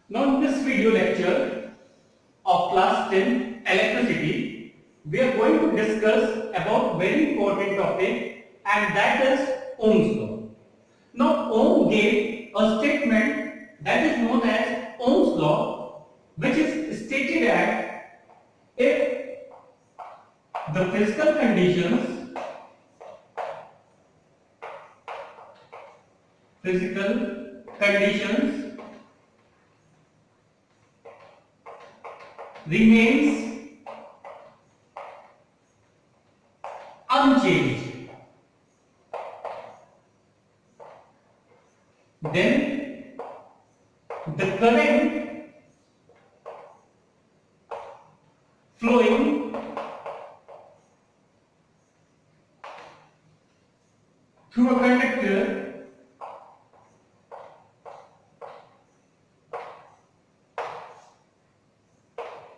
Now in this video lecture of class 10 electricity, we are going to discuss about very important topic, and that is Ohm's law. Now Ohm gave a statement that is known as Ohm's law, which is stated that if the physical conditions remains unchanged, then the current flowing through a conductor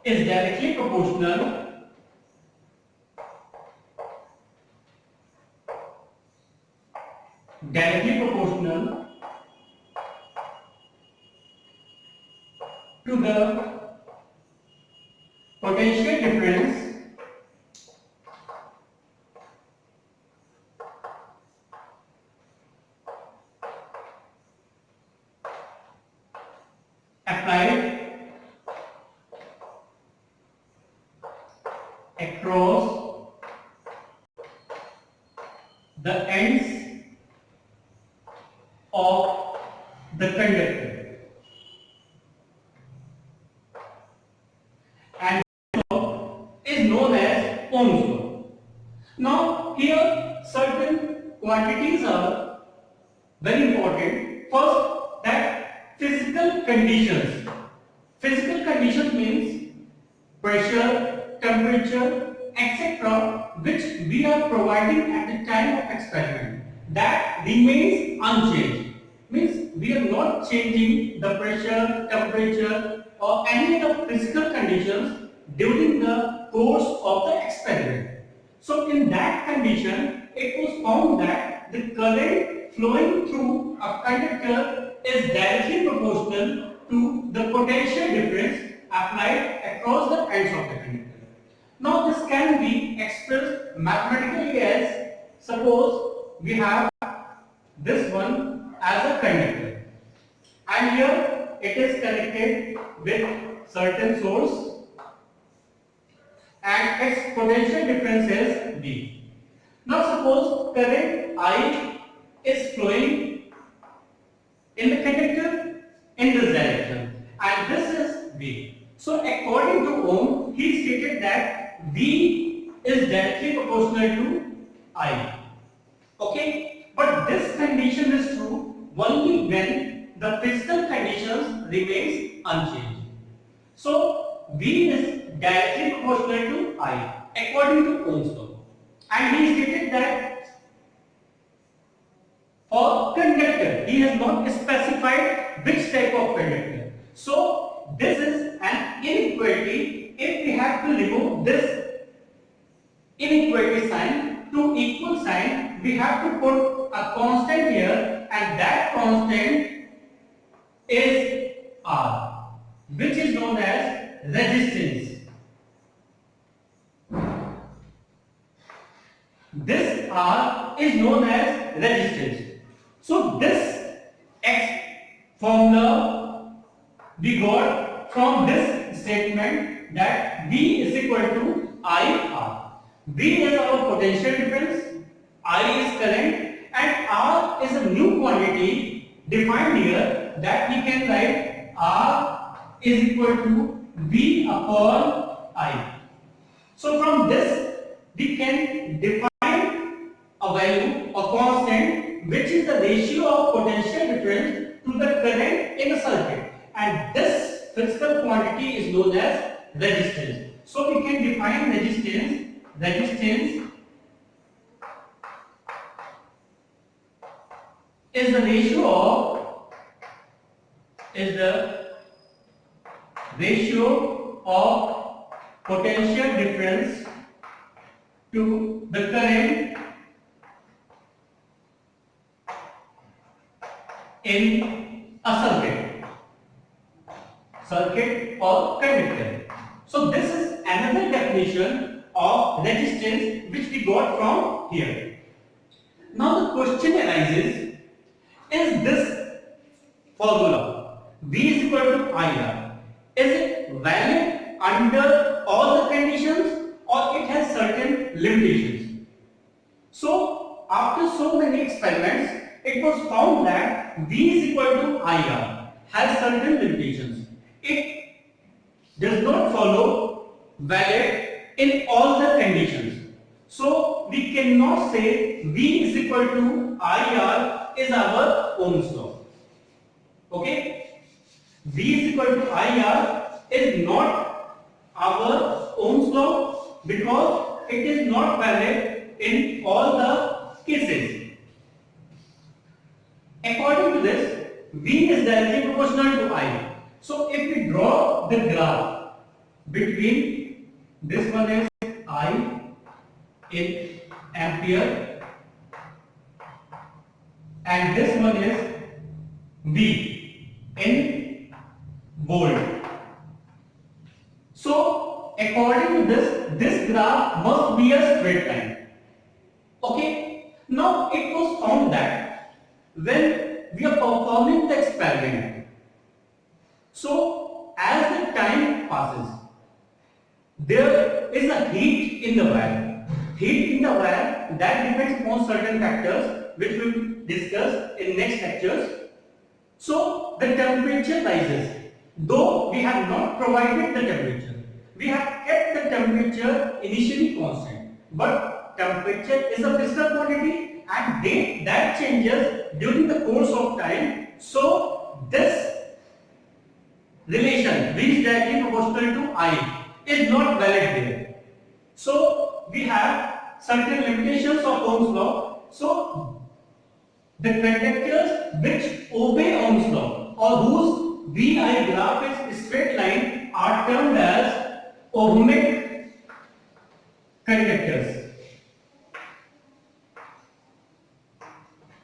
is directly proportional to the potential difference applied across the ends of the conductor, and is known as Ohm's law. Now here certain quantities are very important. First, that physical conditions. Physical conditions means pressure, temperature, etc., which we are providing at the time of experiment, that remains unchanged. Means we are not changing the pressure, temperature, or any other physical conditions during the course of the experiment. So in that condition, it was found that the current flowing through a conductor is directly proportional to the potential difference applied across the ends of the conductor. Now this can be expressed mathematically as, suppose we have this one as a conductor, and here it is connected with certain source, and its potential difference is V. Now suppose current I is flowing in the conductor in this direction, and this is V. So according to Ohm, he stated that V is directly proportional to I. Okay, but this condition is true only when the physical conditions remains unchanged. So V is directly proportional to I according to Ohm's law, and he stated that for conductor he has not specified which type of conductor. So this is an inequality. If we have to remove this inequality sign to equal sign, we have to put a constant here, and that constant is R, which is known as resistance. This R is known as resistance. So this X formula we got from this statement that V is equal to IR. V is our potential difference, I is current, and R is a new quantity defined here, that we can write R is equal to V upon I. So from this we can define a value, a constant, which is the ratio of potential difference to the current in a circuit, and this physical quantity is known as resistance. So we can define resistance. Resistance is the ratio of potential difference to the current in a circuit. circuit or conductor. So this is another definition of resistance which we got from here. Now the question arises, is this formula V is equal to IR, is it valid under all the conditions or it has certain limitations? So after so many experiments, it was found that V is equal to IR has certain limitations. It does not follow valid in all the conditions. So we cannot say V is equal to IR is our Ohm's law. Okay? V is equal to IR is not our Ohm's law because it is not valid in all the cases. According to this, V is directly proportional to I. So if we draw the graph between this one is I in ampere and this one is V in volt. So according to this graph must be a straight line. Okay. Now it was found that when we are performing the experiment, so as the time passes, there is a heat in the wire. Heat in the wire that depends upon certain factors which we will discuss in next lectures. So the temperature rises. Though we have not provided the temperature, we have kept the temperature initially constant. But temperature is a physical quantity and that changes during the course of time. So this relation V is directly proportional to I is not valid there. So we have certain limitations of Ohm's law. So the conductors which obey Ohm's law or whose VI graph is straight line are termed as ohmic conductors.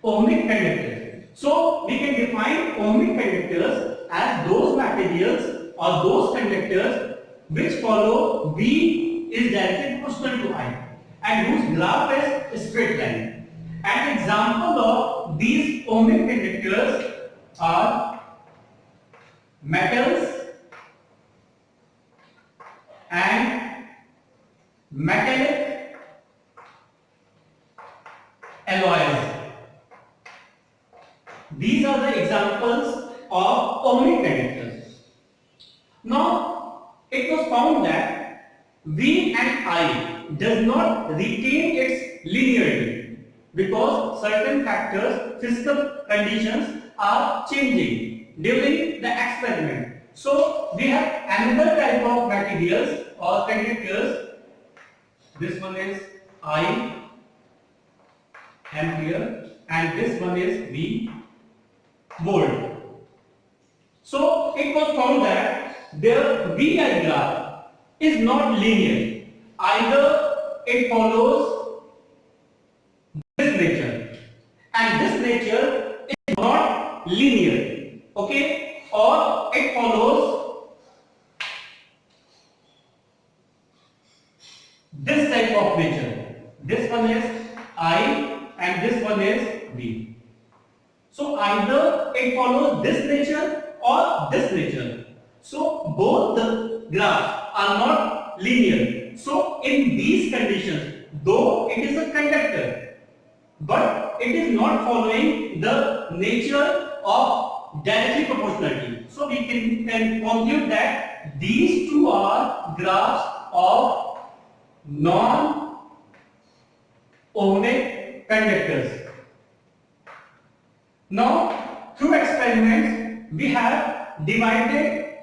Ohmic conductors. So we can define ohmic conductors as those materials or those conductors which follow V is directly proportional to I and whose graph is straight line. An example of these ohmic conductors are metals and metallic alloys. These are the examples of ohmic conductors. Now, it was found that V and I does not retain its linearity because certain factors, physical conditions are changing during the experiment. So, we have another type of materials or conductors. This one is I ampere and this one is V volt. So it was found that their VI graph is not linear. Either it follows this nature and this nature is not linear. Okay? Or it follows this type of nature. This one is I and this one is V. So either it follows this nature or this nature. So both the graphs are not linear. So in these conditions, though it is a conductor, but it is not following the nature of directly proportionality. So we can conclude that these two are graphs of non-ohmic conductors. Now, through experiments, we have divided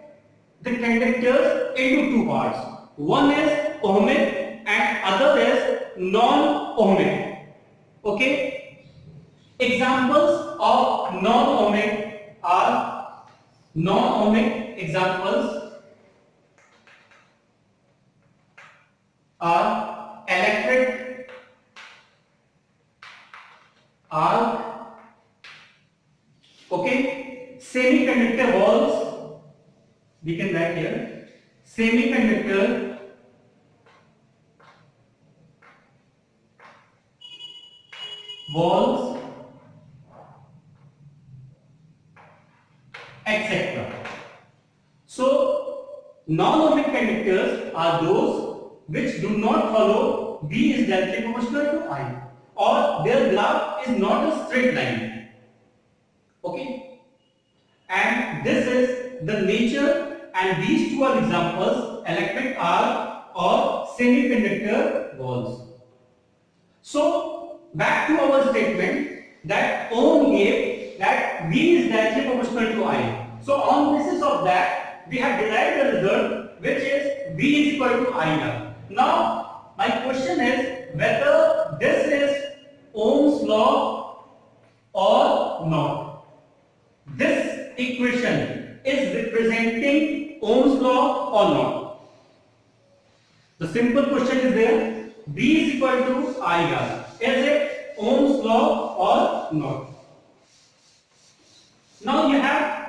the conductors into two parts. One is ohmic and other is non-ohmic. Okay? Examples of non-ohmic are non-ohmic examples are electric arc, okay, semiconductor walls, we can write here semiconductor walls, etc. So, non-ohmic conductors are those which do not follow V is directly proportional to I, or their graph is not a straight line. Okay, and this is the nature, and these two are examples: electric arc or semiconductor walls. So back to our statement that Ohm gave that V is directly proportional to I. So on basis of that, we have derived a result which is V is equal to IR. Now my question is whether this is Ohm's law or not. This equation is representing Ohm's law or not. The simple question is there. V is equal to IR. Is it Ohm's law or not? Now you have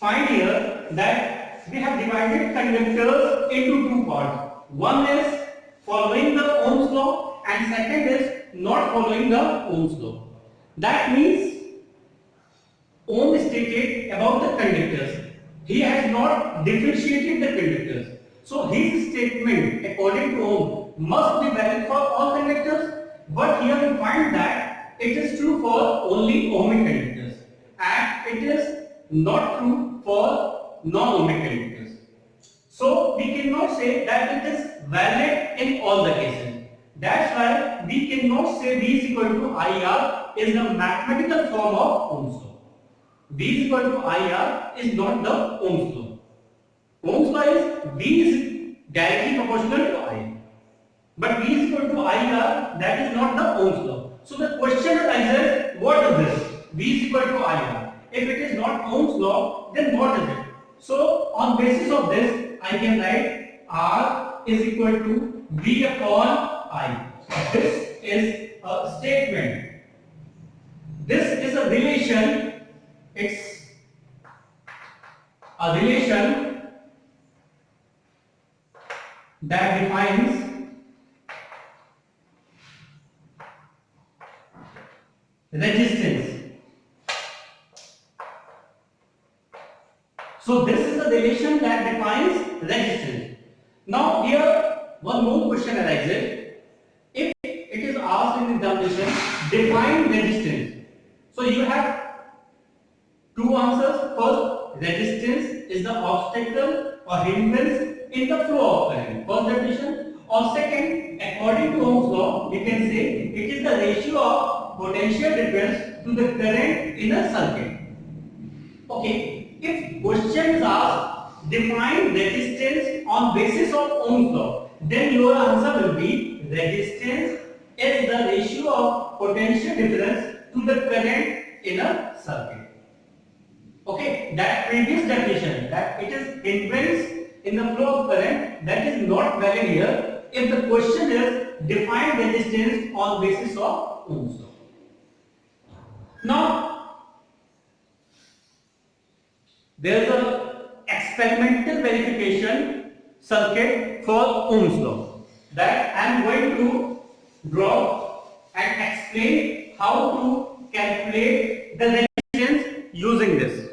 find here that we have divided conductors into two parts. One is following the Ohm's law and second is not following the Ohm's law. That means Ohm stated about the conductors. He has not differentiated the conductors. So his statement according to Ohm must be valid for all conductors, but here we find that it is true for only ohmic conductors and it is not true for non-ohmic conductors. So we cannot say that it is valid in all the cases. That's why we cannot say V is equal to IR is the mathematical form of Ohm's law. V is equal to IR is not the Ohm's law. Ohm's law is V is directly proportional to I. But V is equal to IR, that is not the Ohm's law. So the question arises, what is this? V is equal to IR. If it is not Ohm's law, then what is it? So on basis of this, I can write R is equal to V upon I. This is a statement. This is a relation. It's a relation that defines resistance. So this is a relation that defines resistance. Now here one more question arises. If it is asked in the examination, define resistance. So you have two answers. First, resistance is the obstacle or hindrance in the flow of current. First definition. Or second, according to Ohm's law, we can say it is the ratio of potential difference to the current in a circuit. Okay. If question is asked, define resistance on basis of Ohm's law, then your answer will be resistance is the ratio of potential difference to the current in a circuit. Okay, that previous definition that it is hindrance in the flow of current, that is not valid here if the question is define resistance on basis of Ohm's law. Now there is a experimental verification circuit for Ohm's law that I am going to draw and explain how to calculate the resistance using this.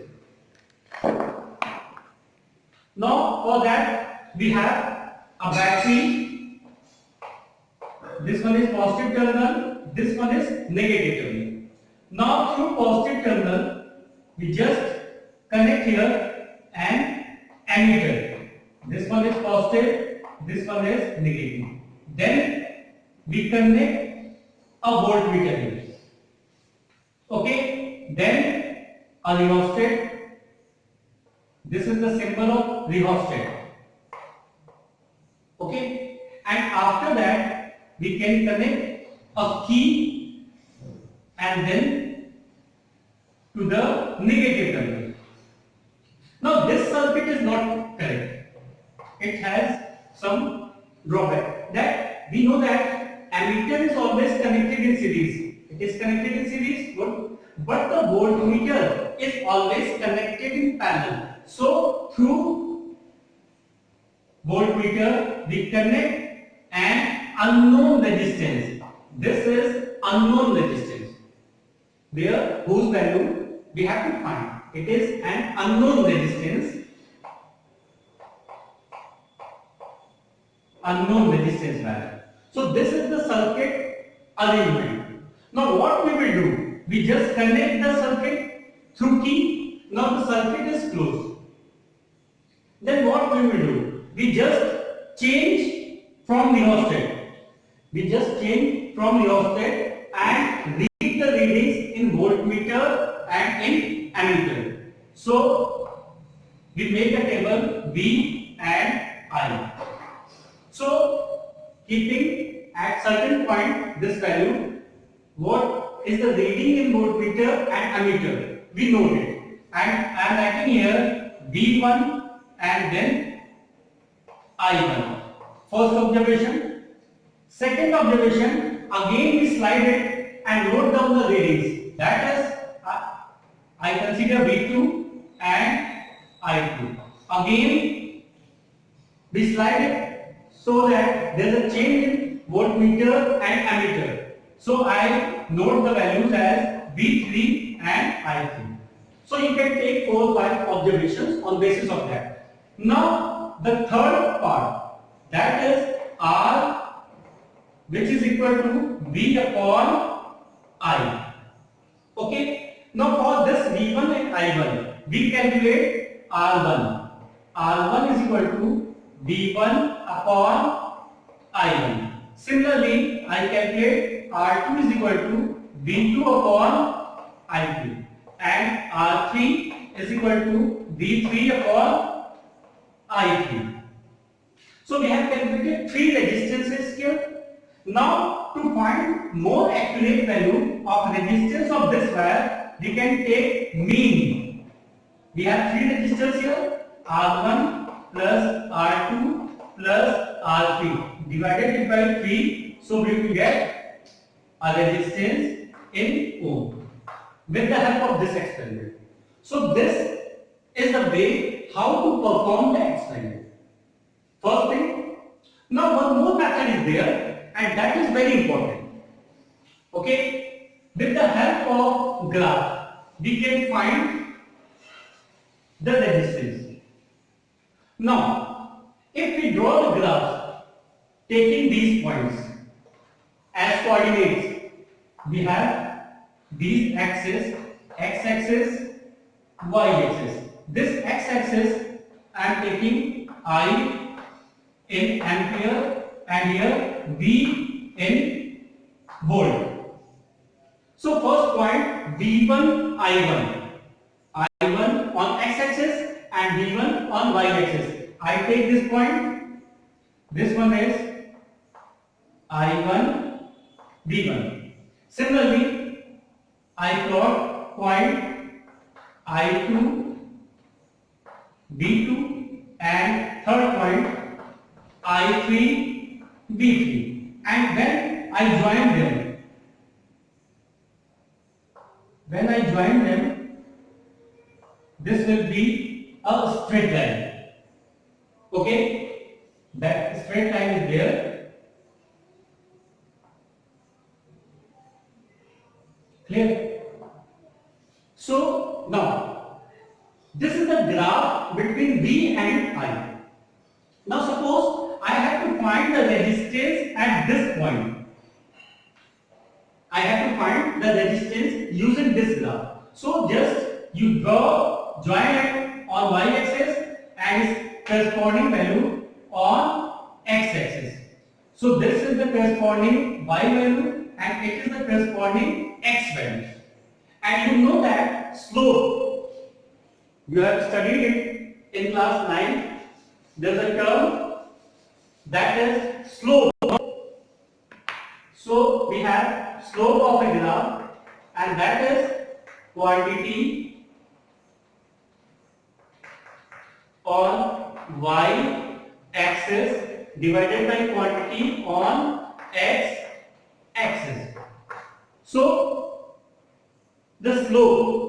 Now for that we have a battery. This one is positive terminal, this one is negative terminal. Now through positive terminal we just connect here an ammeter. This one is positive, this one is negative. Then we connect a voltmeter here. Okay, then a rheostat. This is the symbol of rheostat. Okay, and after that we can connect a key and then to the negative terminal. Now this circuit is not correct. It has some drawback. That we know that ammeter is always connected in series. It is connected in series, good. But the voltmeter is always connected in parallel. So through voltmeter we connect an unknown resistance. This is unknown resistance. There whose value we have to find. It is an unknown resistance. Unknown resistance value. So this is the circuit arrangement. Now what we will do? We just connect the circuit through key. Now the circuit is closed. Then what we will do? We just change from rheostat. We just change from rheostat and read the readings in voltmeter and in ammeter. So we make a table V and I. So keeping at certain point this value, what is the reading in voltmeter and ammeter? We note it. And I am writing here V1 and then I1. First observation. Second observation, again we slide it and note down the readings. That is, I consider V2 and I2. Again, we slide it so that there is a change in voltmeter and ammeter. So I note the values as V3 and I3. So you can take 4 or 5 observations on basis of that. Now the third part, that is R, which is equal to V upon I. Okay. Now for this V1 and I1, we calculate R1. R1 is equal to V1 upon I1. Similarly, I calculate R2 is equal to V2 upon I2. And R3 is equal to V3 upon I3. So we have calculated 3 resistances here. Now to find more accurate value of resistance of this wire, we can take mean. We have 3 resistors here, R1 plus R2 plus R3 divided it by 3. So we will get a resistance in ohm with the help of this experiment. So this is the way how to perform the experiment. First thing, now one more method is there and that is very important. Okay, with the help of graph, we can find the resistance. Now, if we draw the graph taking these points as coordinates, we have these axes, x-axis, y-axis. This x-axis I am taking I in ampere and here V in volt. So first point V1 I1. I1 on x-axis and V1 on y-axis. I take this point. This one is I1 V1. Similarly, I plot point I2 V2 and third point I3 V3, and when I join them, this will be a straight line. Okay, that straight line is there. Clear? So now this is the graph between V and I. Now suppose I have to find the resistance at this point. I have to find the resistance using this graph. So just you draw join line on y-axis and its corresponding value on x-axis. So this is the corresponding y value and it is the corresponding x value. And you know that slope, you have studied it in class 9. There is a term that is slope. So we have slope of a graph and that is quantity on y axis divided by quantity on x axis. So the slope.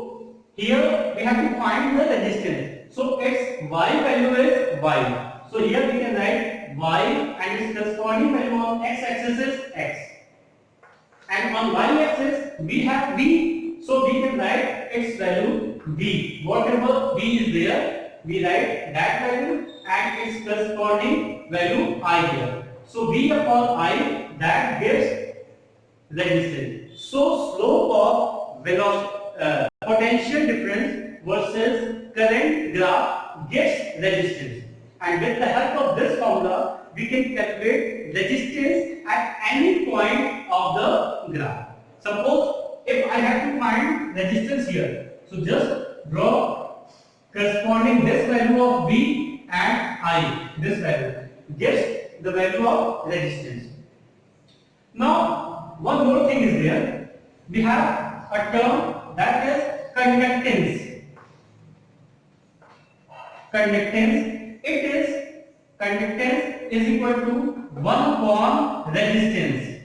Here we have to find the resistance. So its y value is y. So here we can write y and its corresponding value on x-axis is x. And on y-axis we have v. So we can write its value v. Whatever v is there, we write that value and its corresponding value I here. So v upon I, that gives resistance. So slope of potential difference versus current graph gives resistance. And with the help of this formula, we can calculate resistance at any point of the graph. Suppose if I have to find resistance here, so just draw corresponding this value of V and I, this value gives the value of resistance. Now, one more thing is there. We have a term that is conductance. Conductance is equal to 1 upon resistance.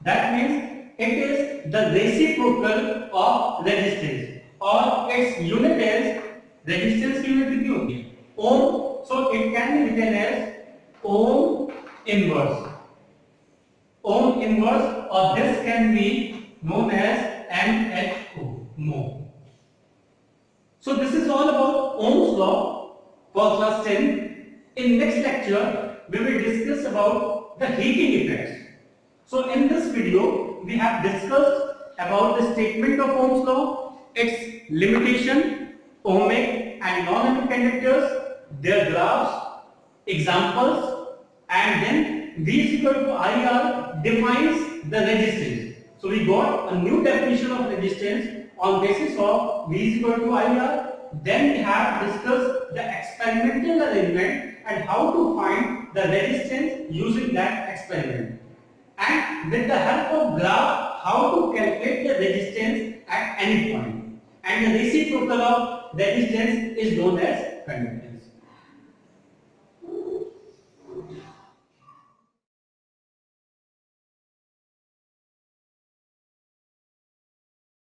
That means it is the reciprocal of resistance, or its unit is resistance unit कितनी होती है? Ohm. So it can be written as ohm inverse. Ohm inverse, or this can be known as MHO, mho. So this is all about Ohm's law for class 10. In next lecture, we will discuss about the heating effects. So in this video, we have discussed about the statement of Ohm's law, its limitation, ohmic and non-ohmic conductors, their graphs, examples, and then V is equal to IR defines the resistance. So we got a new definition of resistance on basis of V is equal to IR. Then we have discussed the experimental arrangement and how to find the resistance using that experiment. And with the help of graph, how to calculate the resistance at any point. And the reciprocal of resistance is known as conductance.